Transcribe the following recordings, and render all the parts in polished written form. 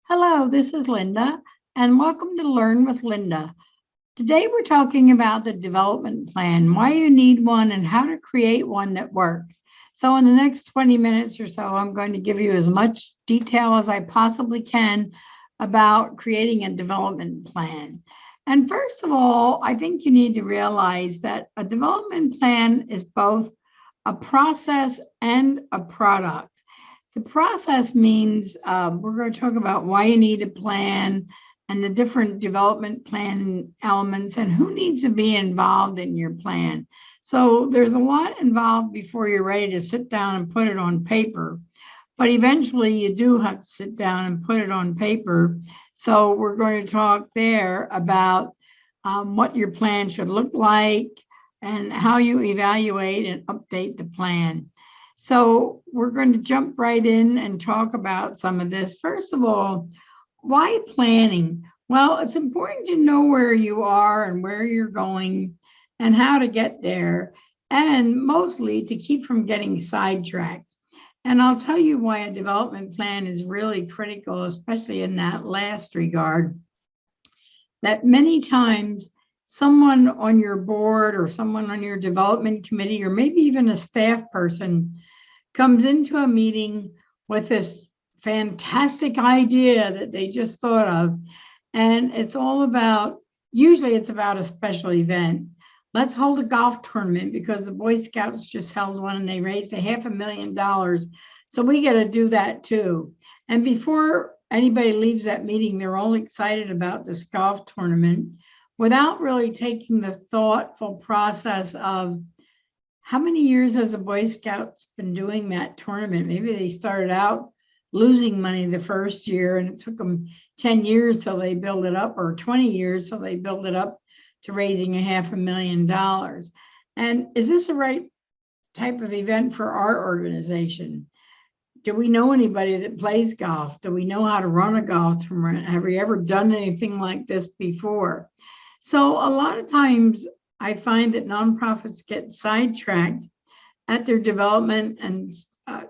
Hello, this is Linda, and welcome to Learn with Linda. Today we're talking about the development plan, why you need one, and how to create one that works. So in the next 20 minutes or so, I'm going to give you as much detail as I possibly can about creating a development plan. And first of all, I think you need to realize that a development plan is both a process and a product. The process means we're going to talk about why you need a plan and the different development plan elements and who needs to be involved in your plan. So there's a lot involved before you're ready to sit down and put it on paper. But eventually you do have to sit down and put it on paper. So we're going to talk there about what your plan should look like and how you evaluate and update the plan. So we're going to jump right in and talk about some of this. First of all, why planning? Well, it's important to know where you are and where you're going and how to get there, and mostly to keep from getting sidetracked. And I'll tell you why a development plan is really critical, especially in that last regard, that many times someone on your board or someone on your development committee, or maybe even a staff person, comes into a meeting with this fantastic idea that they just thought of. And it's all about, usually it's about a special event. Let's hold a golf tournament because the Boy Scouts just held one and they raised $500,000. So we got to do that too. And before anybody leaves that meeting, they're all excited about this golf tournament without really taking the thoughtful process of how many years has the Boy Scouts been doing that tournament? Maybe they started out losing money the first year and it took them 10 years till they build it up, or 20 years till they build it up to raising $500,000. And is this the right type of event for our organization? Do we know anybody that plays golf? Do we know how to run a golf tournament? Have we ever done anything like this before? So a lot of times I find that nonprofits get sidetracked at their development and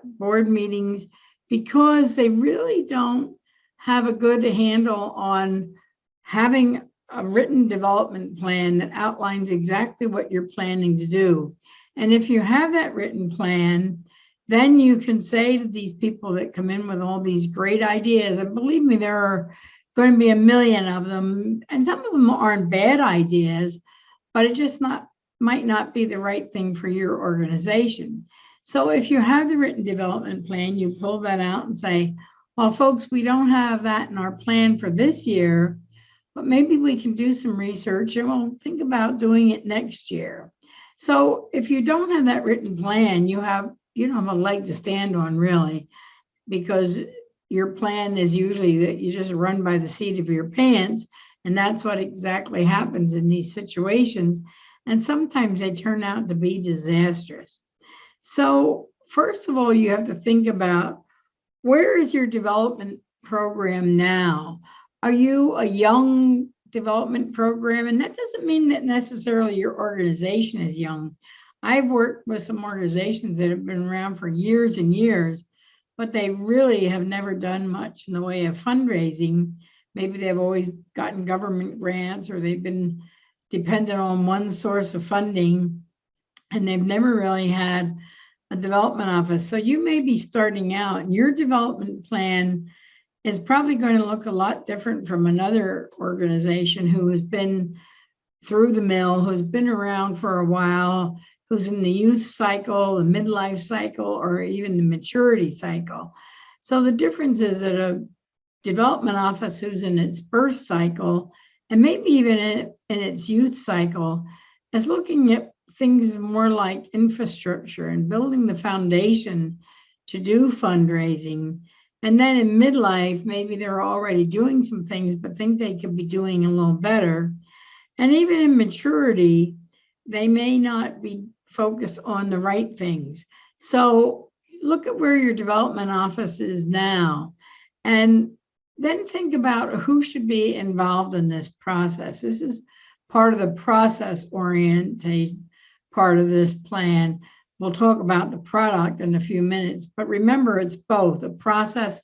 board meetings because they really don't have a good handle on having a written development plan that outlines exactly what you're planning to do. And if you have that written plan, then you can say to these people that come in with all these great ideas, and believe me, there are going to be a million of them, and some of them aren't bad ideas, but it just might not be the right thing for your organization. So if you have the written development plan, you pull that out and say, well, folks, we don't have that in our plan for this year, but maybe we can do some research and we'll think about doing it next year. So if you don't have that written plan, you don't have a leg to stand on, really, because your plan is usually that you just run by the seat of your pants. And that's what exactly happens in these situations. And sometimes they turn out to be disastrous. So first of all, you have to think about, where is your development program now? Are you a young development program? And that doesn't mean that necessarily your organization is young. I've worked with some organizations that have been around for years and years, but they really have never done much in the way of fundraising. Maybe they've always gotten government grants, or they've been dependent on one source of funding, and they've never really had a development office. So you may be starting out, and your development plan is probably going to look a lot different from another organization who has been through the mill, who's been around for a while, who's in the youth cycle, the midlife cycle, or even the maturity cycle. So the difference is that a development office who's in its birth cycle, and maybe even in its youth cycle, is looking at things more like infrastructure and building the foundation to do fundraising. And then in midlife, maybe they're already doing some things, but think they could be doing a little better. And even in maturity, they may not be focused on the right things. So look at where your development office is now, and then think about who should be involved in this process. This is part of the process-oriented part of this plan. We'll talk about the product in a few minutes, but remember, it's both a process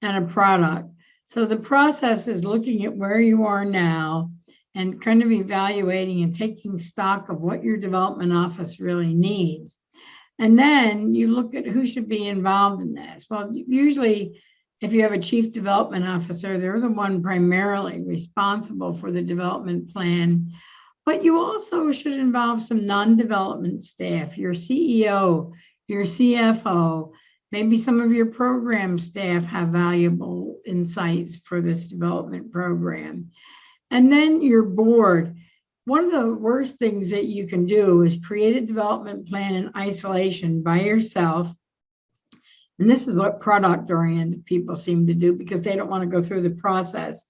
and a product. So the process is looking at where you are now and kind of evaluating and taking stock of what your development office really needs. And then you look at who should be involved in this. Well, usually if you have a chief development officer, they're the one primarily responsible for the development plan. But you also should involve some non-development staff, your CEO, your CFO, maybe some of your program staff have valuable insights for this development program. And then your board. One of the worst things that you can do is create a development plan in isolation by yourself. And this is what product-oriented people seem to do because they don't want to go through the process.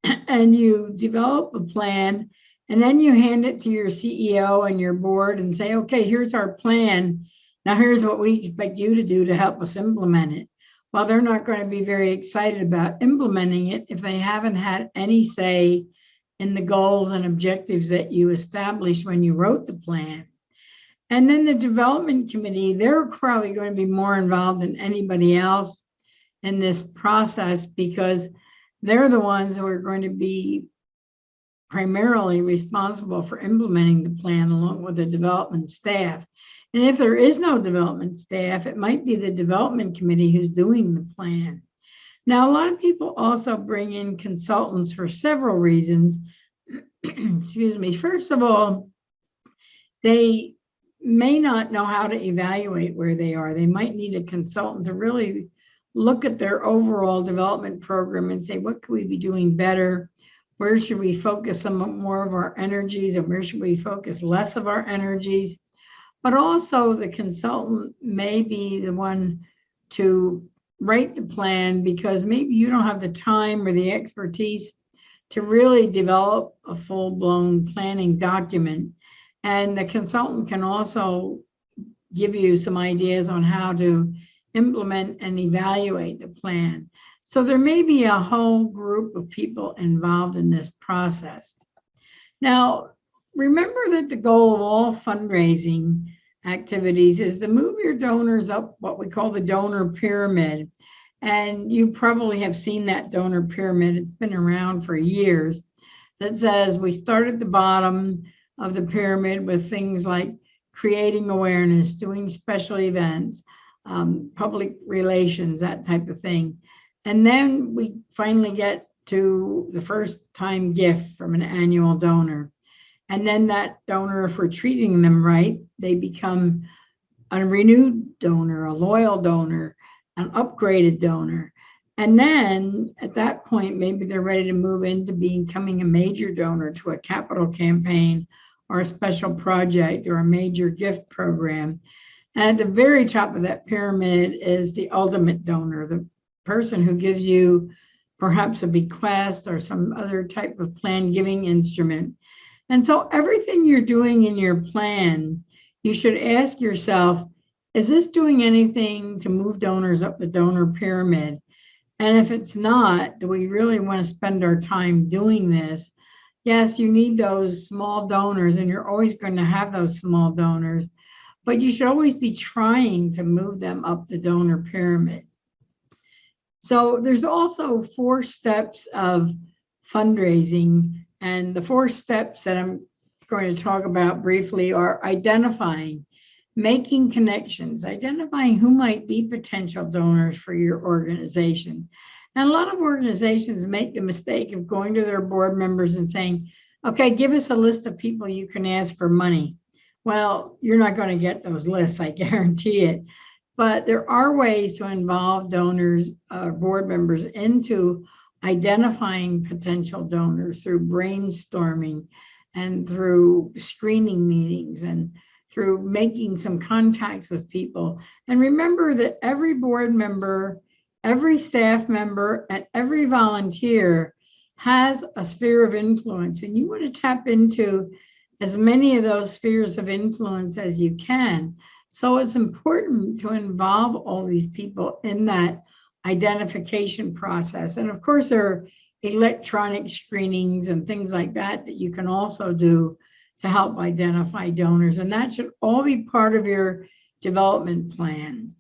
And you develop a plan, and then you hand it to your CEO and your board and say, okay, here's our plan. Now here's what we expect you to do to help us implement it. Well, they're not going to be very excited about implementing it if they haven't had any say in the goals and objectives that you established when you wrote the plan. And then the development committee, they're probably going to be more involved than anybody else in this process because they're the ones who are going to be primarily responsible for implementing the plan along with the development staff. And if there is no development staff, it might be the development committee who's doing the plan. Now, a lot of people also bring in consultants for several reasons. Excuse me. First of all, they may not know how to evaluate where they are. They might need a consultant to really look at their overall development program and say, what could we be doing better? Where should we focus some more of our energies and where should we focus less of our energies? But also the consultant may be the one to write the plan because maybe you don't have the time or the expertise to really develop a full-blown planning document. And the consultant can also give you some ideas on how to implement and evaluate the plan. So there may be a whole group of people involved in this process. Now, remember that the goal of all fundraising activities is to move your donors up what we call the donor pyramid. And you probably have seen that donor pyramid. It's been around for years. That says we start at the bottom of the pyramid with things like creating awareness, doing special events, public relations, that type of thing. And then we finally get to the first time gift from an annual donor. And then that donor, if we're treating them right, they become a renewed donor, a loyal donor, an upgraded donor. And then at that point, maybe they're ready to move into becoming a major donor to a capital campaign or a special project or a major gift program. And at the very top of that pyramid is the ultimate donor, the person who gives you perhaps a bequest or some other type of plan giving instrument. And so everything you're doing in your plan, you should ask yourself, is this doing anything to move donors up the donor pyramid? And if it's not, do we really want to spend our time doing this? Yes, you need those small donors, and you're always going to have those small donors, but you should always be trying to move them up the donor pyramid. So there's also 4 steps of fundraising, and the 4 steps that I'm going to talk about briefly are identifying, making connections, identifying who might be potential donors for your organization. And a lot of organizations make the mistake of going to their board members and saying, okay, give us a list of people you can ask for money. Well, you're not going to get those lists, I guarantee it. But there are ways to involve donors, board members into identifying potential donors through brainstorming and through screening meetings and through making some contacts with people. And remember that every board member, every staff member, and every volunteer has a sphere of influence, and you want to tap into as many of those spheres of influence as you can. So it's important to involve all these people in that identification process. And of course, there are electronic screenings and things like that that you can also do to help identify donors. And that should all be part of your development plan.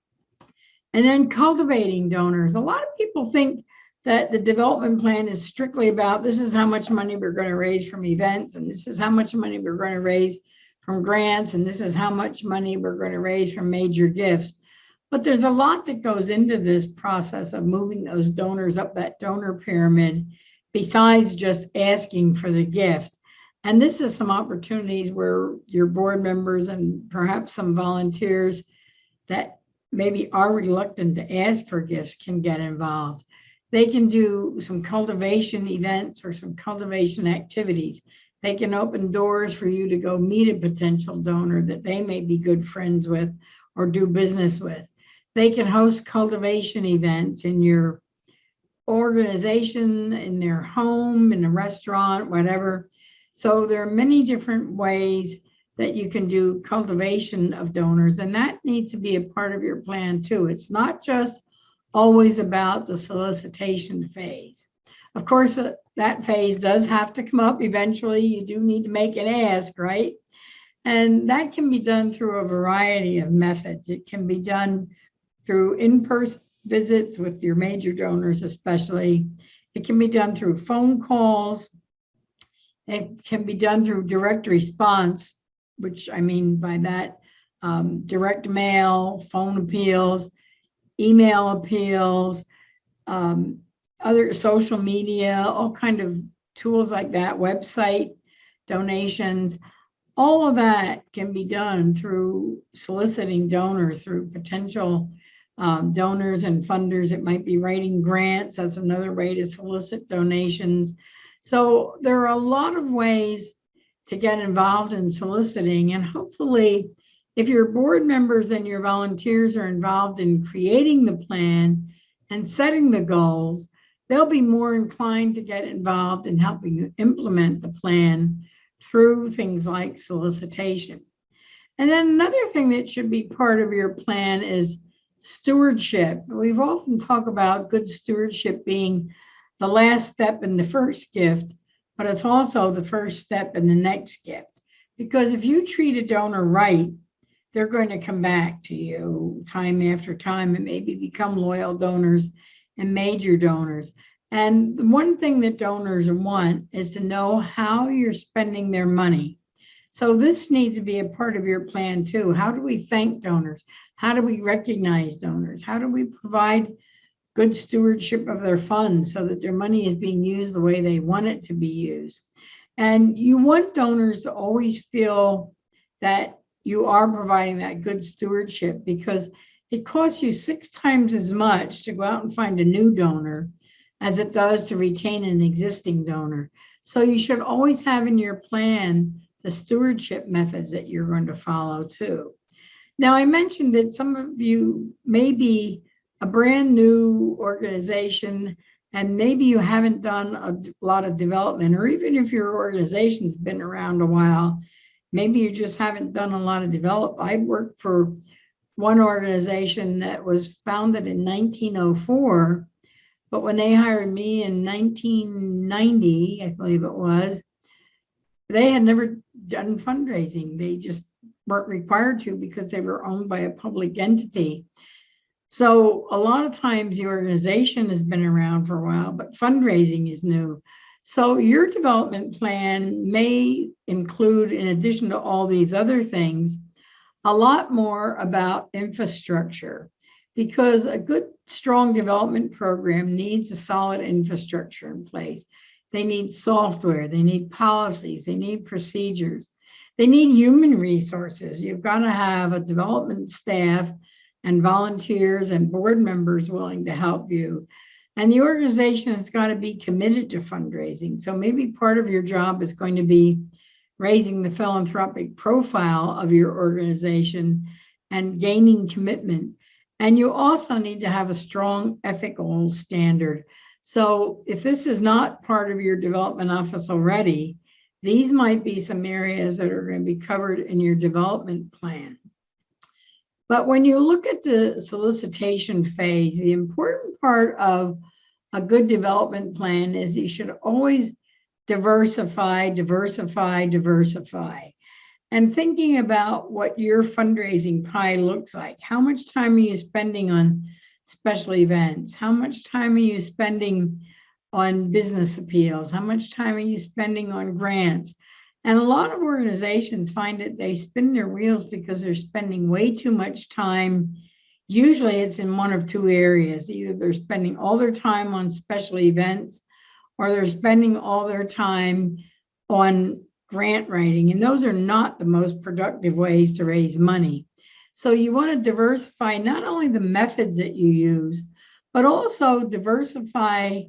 And then cultivating donors. A lot of people think that the development plan is strictly about this is how much money we're going to raise from events, and this is how much money we're going to raise from grants, and this is how much money we're going to raise from major gifts. But there's a lot that goes into this process of moving those donors up that donor pyramid besides just asking for the gift. And this is some opportunities where your board members and perhaps some volunteers that maybe are reluctant to ask for gifts can get involved. They can do some cultivation events or some cultivation activities. They can open doors for you to go meet a potential donor that they may be good friends with or do business with. They can host cultivation events in your organization, in their home, in a restaurant, whatever. So there are many different ways that you can do cultivation of donors, and that needs to be a part of your plan too. It's not just always about the solicitation phase. Of course, that phase does have to come up eventually. You do need to make an ask, right? And that can be done through a variety of methods. It can be done through in-person visits with your major donors, especially. It can be done through phone calls. It can be done through direct response, which I mean by that, direct mail, phone appeals, email appeals, other social media, all kind of tools like that, website donations. All of that can be done through soliciting donors, through potential donors and funders. It might be writing grants. That's another way to solicit donations. So there are a lot of ways to get involved in soliciting, and hopefully if your board members and your volunteers are involved in creating the plan and setting the goals, they'll be more inclined to get involved in helping you implement the plan through things like solicitation. And then another thing that should be part of your plan is stewardship. We've often talked about good stewardship being the last step in the first gift, but it's also the first step in the next gift. Because if you treat a donor right, they're going to come back to you time after time and maybe become loyal donors and major donors. And the one thing that donors want is to know how you're spending their money. So this needs to be a part of your plan too. How do we thank donors? How do we recognize donors? How do we provide good stewardship of their funds so that their money is being used the way they want it to be used? And you want donors to always feel that you are providing that good stewardship, because it costs you 6 times as much to go out and find a new donor as it does to retain an existing donor. So you should always have in your plan the stewardship methods that you're going to follow too. Now, I mentioned that some of you may be a brand new organization and maybe you haven't done a lot of development, or even if your organization's been around a while, maybe you just haven't done a lot of development. I worked for one organization that was founded in 1904, but when they hired me in 1990, I believe it was, they had never done fundraising. They just weren't required to because they were owned by a public entity. So a lot of times the organization has been around for a while, but fundraising is new. So your development plan may include, in addition to all these other things, a lot more about infrastructure, because a good, strong development program needs a solid infrastructure in place. They need software, they need policies, they need procedures, they need human resources. You've got to have a development staff and volunteers and board members willing to help you. And the organization has got to be committed to fundraising. So maybe part of your job is going to be raising the philanthropic profile of your organization and gaining commitment. And you also need to have a strong ethical standard. So if this is not part of your development office already, these might be some areas that are going to be covered in your development plan. But when you look at the solicitation phase, the important part of a good development plan is you should always diversify. And thinking about what your fundraising pie looks like. How much time are you spending on special events? How much time are you spending on business appeals? How much time are you spending on grants? And a lot of organizations find that they spin their wheels because they're spending way too much time. Usually it's in one of two areas. Either they're spending all their time on special events, or they're spending all their time on grant writing. And those are not the most productive ways to raise money. So you want to diversify not only the methods that you use, but also diversify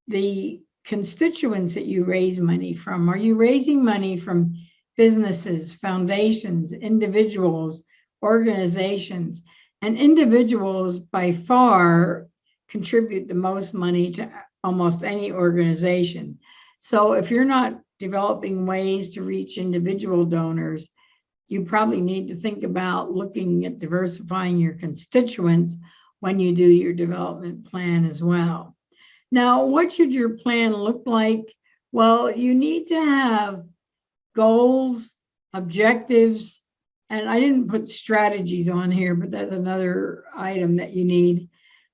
the constituents that you raise money from. Are you raising money from businesses, foundations, individuals, organizations? And individuals by far contribute the most money to almost any organization. So if you're not developing ways to reach individual donors, you probably need to think about looking at diversifying your constituents when you do your development plan as well. Now, what should your plan look like? Well, you need to have goals, objectives, and I didn't put strategies on here, but that's another item that you need.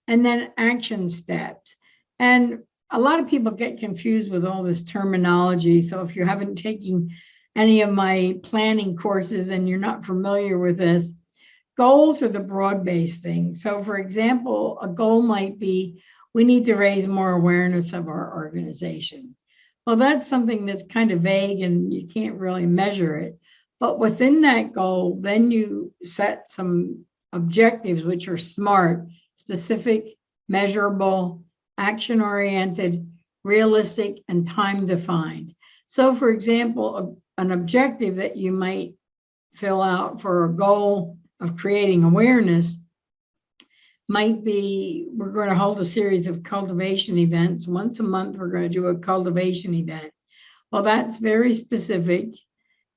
And then action steps. And a lot of people get confused with all this terminology. So if you haven't taken any of my planning courses and you're not familiar with this, goals are the broad-based thing. So for example, a goal might be, we need to raise more awareness of our organization. Well, that's something that's kind of vague and you can't really measure it. But within that goal, then you set some objectives which are SMART, specific, measurable, action-oriented, realistic, and time-defined. So for example, an objective that you might fill out for a goal of creating awareness might be, we're going to hold a series of cultivation events. Once a month, we're going to do a cultivation event. Well, that's very specific.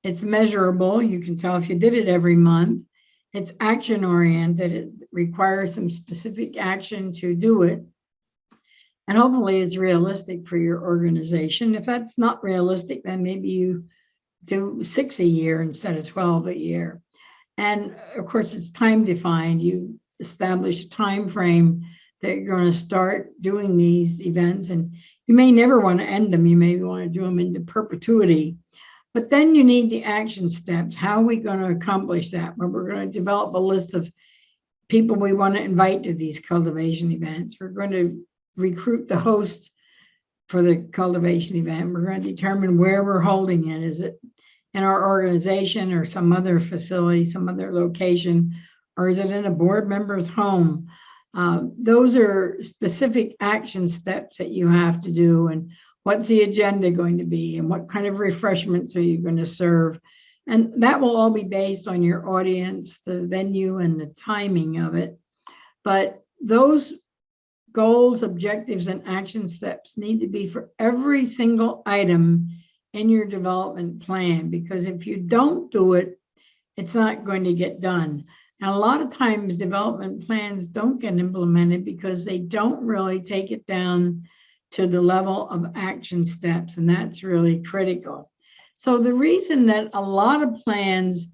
It's measurable. You can tell if you did it every month. It's action-oriented. It requires some specific action to do it. And hopefully it's realistic for your organization. If that's not realistic, then maybe you do 6 a year instead of 12 a year. And of course, it's time defined. You establish a time frame that you're going to start doing these events, and you may never want to end them. You may want to do them into perpetuity. But then you need the action steps. How are we going to accomplish that? Well, we're going to develop a list of people we want to invite to these cultivation events. We're going to recruit the host for the cultivation event. We're going to determine where we're holding it. Is it in our organization or some other facility, some other location, or is it in a board member's home? Those are specific action steps that you have to do. And what's the agenda going to be? And what kind of refreshments are you going to serve? And that will all be based on your audience, the venue, and the timing of it. But those goals, objectives, and action steps need to be for every single item in your development plan, because if you don't do it, it's not going to get done. And a lot of times development plans don't get implemented because they don't really take it down to the level of action steps, and that's really critical. So the reason that a lot of plans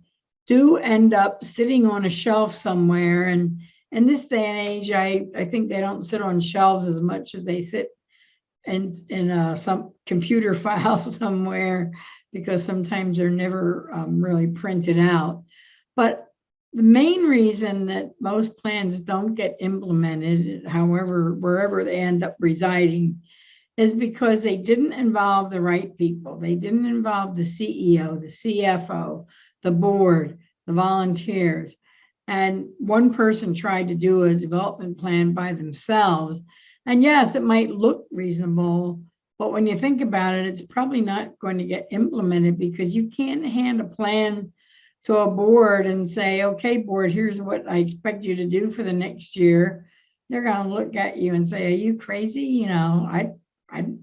do end up sitting on a shelf somewhere, and in this day and age, I think they don't sit on shelves as much as they sit in some computer file somewhere, because sometimes they're never really printed out. But the main reason that most plans don't get implemented, however, wherever they end up residing, is because they didn't involve the right people. They didn't involve the CEO, the CFO, the board, the volunteers. And one person tried to do a development plan by themselves. And yes, it might look reasonable, but when you think about it, it's probably not going to get implemented, because you can't hand a plan to a board and say, okay, board, here's what I expect you to do for the next year. They're going to look at you and say, are you crazy? You know,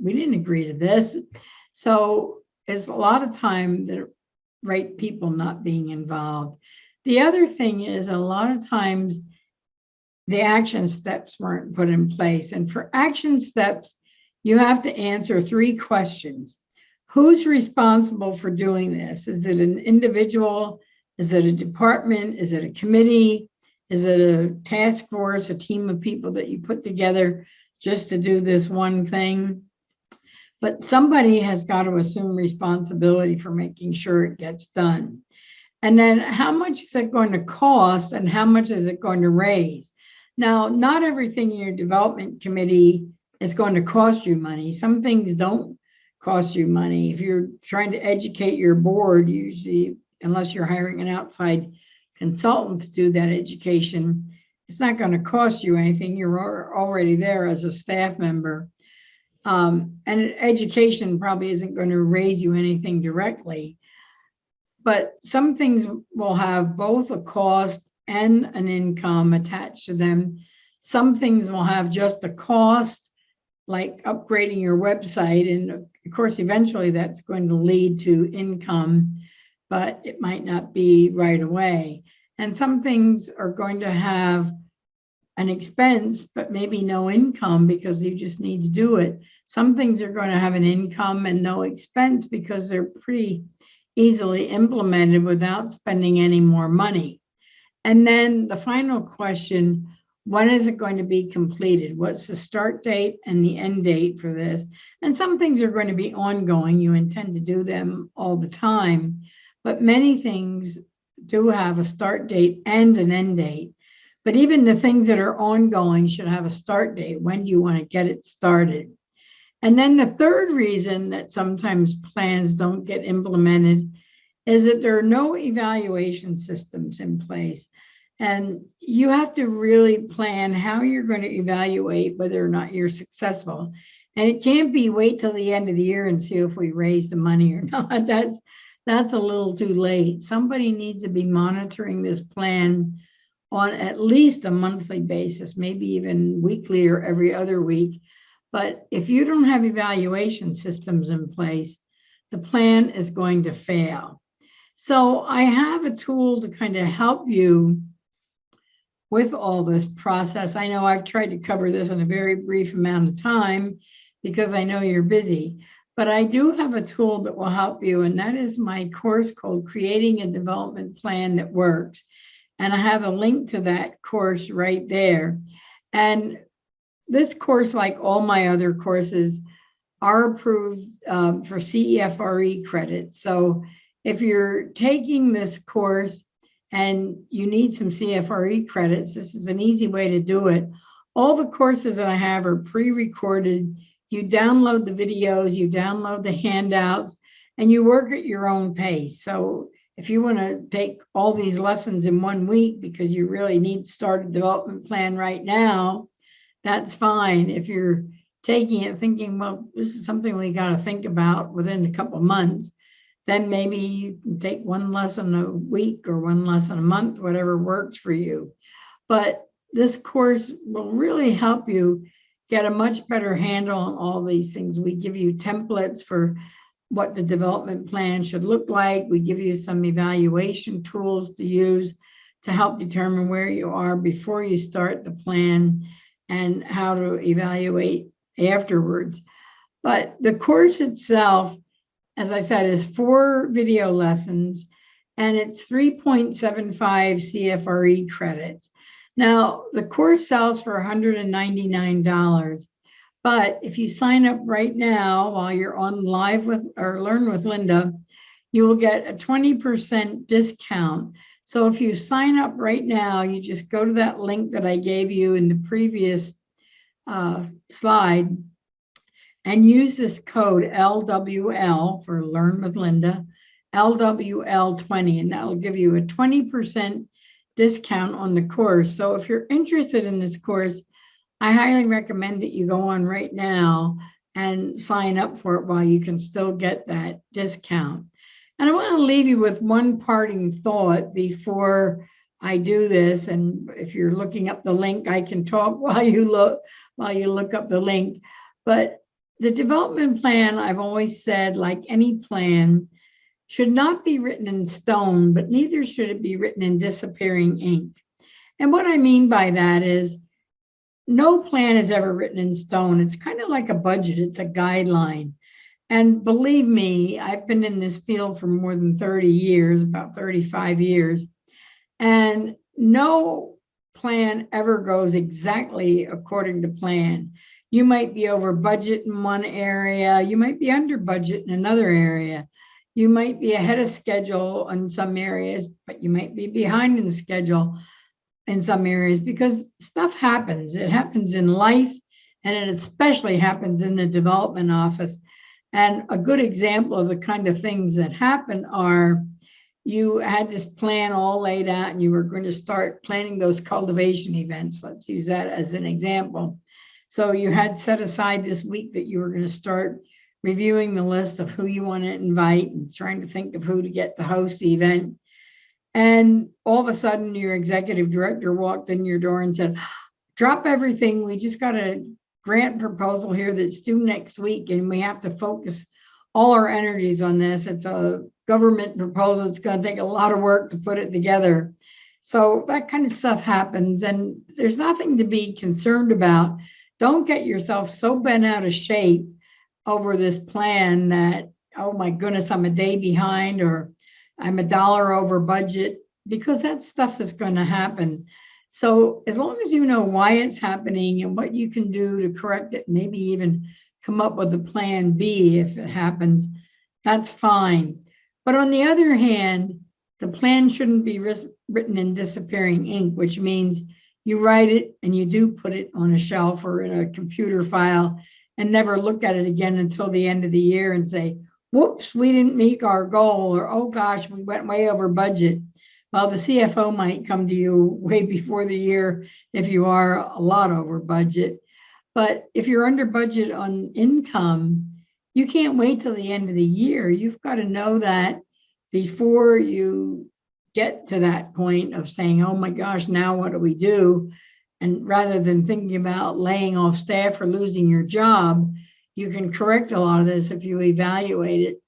we didn't agree to this. So it's a lot of time the right people not being involved. The other thing is, a lot of times the action steps weren't put in place. And for action steps, you have to answer 3 questions. Who's responsible for doing this? Is it an individual? Is it a department? Is it a committee? Is it a task force, a team of people that you put together just to do this one thing? But somebody has got to assume responsibility for making sure it gets done. And then how much is it going to cost and how much is it going to raise? Now, not everything in your development committee is going to cost you money. Some things don't cost you money. If you're trying to educate your board, usually, unless you're hiring an outside consultant to do that education, it's not going to cost you anything. You're already there as a staff member. And education probably isn't going to raise you anything directly. But some things will have both a cost and an income attached to them. Some things will have just a cost, like upgrading your website. And of course, eventually that's going to lead to income, but it might not be right away. And some things are going to have an expense, but maybe no income because you just need to do it. Some things are going to have an income and no expense because they're pretty easily implemented without spending any more money. And then the final question, when is it going to be completed? What's the start date and the end date for this? And some things are going to be ongoing. You intend to do them all the time, but many things do have a start date and an end date. But even the things that are ongoing should have a start date. When do you want to get it started? And then the third reason that sometimes plans don't get implemented is that there are no evaluation systems in place. And you have to really plan how you're going to evaluate whether or not you're successful. And it can't be wait till the end of the year and see if we raise the money or not. That's a little too late. Somebody needs to be monitoring this plan on at least a monthly basis, maybe even weekly or every other week. But if you don't have evaluation systems in place, the plan is going to fail. So I have a tool to kind of help you with all this process. I know I've tried to cover this in a very brief amount of time because I know you're busy, but I do have a tool that will help you, and that is my course called Creating a Development Plan That Works. And I have a link to that course right there. And this course, like all my other courses, are approved for CEFRE credits. So if you're taking this course and you need some CFRE credits, this is an easy way to do it. All the courses that I have are pre-recorded. You download the videos, you download the handouts, and you work at your own pace. So if you want to take all these lessons in 1 week because you really need to start a development plan right now, that's fine. If you're taking it thinking, well, this is something we got to think about within a couple of months, then maybe you can take 1 lesson a week or 1 lesson a month, whatever works for you. But this course will really help you get a much better handle on all these things. We give you templates for what the development plan should look like. We give you some evaluation tools to use to help determine where you are before you start the plan and how to evaluate afterwards. But the course itself, as I said, is 4 video lessons, and it's 3.75 CFRE credits. Now, the course sells for $199, but if you sign up right now while you're on Live with or Learn with Linda, you will get a 20% discount. So if you sign up right now, you just go to that link that I gave you in the previous slide and use this code LWL for Learn with Linda, LWL20, and that will give you a 20% discount on the course. So if you're interested in this course, I highly recommend that you go on right now and sign up for it while you can still get that discount. And I want to leave you with one parting thought before I do this. And if you're looking up the link, I can talk while you look up the link. But the development plan, I've always said, like any plan, should not be written in stone, but neither should it be written in disappearing ink. And what I mean by that is no plan is ever written in stone. It's kind of like a budget. It's a guideline. And believe me, I've been in this field for more than 30 years, about 35 years. And no plan ever goes exactly according to plan. You might be over budget in one area, you might be under budget in another area. You might be ahead of schedule in some areas, but you might be behind in schedule in some areas because stuff happens. It happens in life, and it especially happens in the development office. And a good example of the kind of things that happen are you had this plan all laid out and you were going to start planning those cultivation events. Let's use that as an example. So you had set aside this week that you were going to start reviewing the list of who you want to invite and trying to think of who to get to host the event. And all of a sudden, your executive director walked in your door and said, drop everything. We just got a grant proposal here that's due next week, and we have to focus all our energies on this. It's a government proposal. It's going to take a lot of work to put it together. So that kind of stuff happens, and there's nothing to be concerned about. Don't get yourself so bent out of shape over this plan that, oh my goodness, I'm a day behind or I'm $1 over budget, because that stuff is going to happen. So as long as you know why it's happening and what you can do to correct it, maybe even come up with a plan B if it happens, that's fine. But on the other hand, the plan shouldn't be written in disappearing ink, which means you write it and you do put it on a shelf or in a computer file and never look at it again until the end of the year and say, whoops, we didn't meet our goal, or oh gosh, we went way over budget. Well, the CFO might come to you way before the year if you are a lot over budget. But if you're under budget on income, you can't wait till the end of the year. You've got to know that before you get to that point of saying, oh my gosh, now what do we do? And rather than thinking about laying off staff or losing your job, you can correct a lot of this if you evaluate it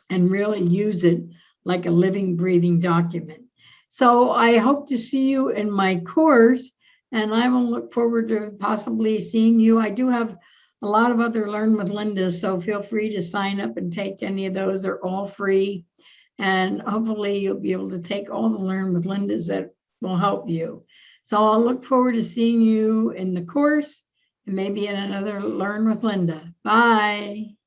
and really use it like a living, breathing document. So I hope to see you in my course, and I will look forward to possibly seeing you. I do have a lot of other Learn with Lindas, so feel free to sign up and take any of those. They're all free. And hopefully you'll be able to take all the Learn with Lindas that will help you. So I'll look forward to seeing you in the course and maybe in another Learn with Linda. Bye.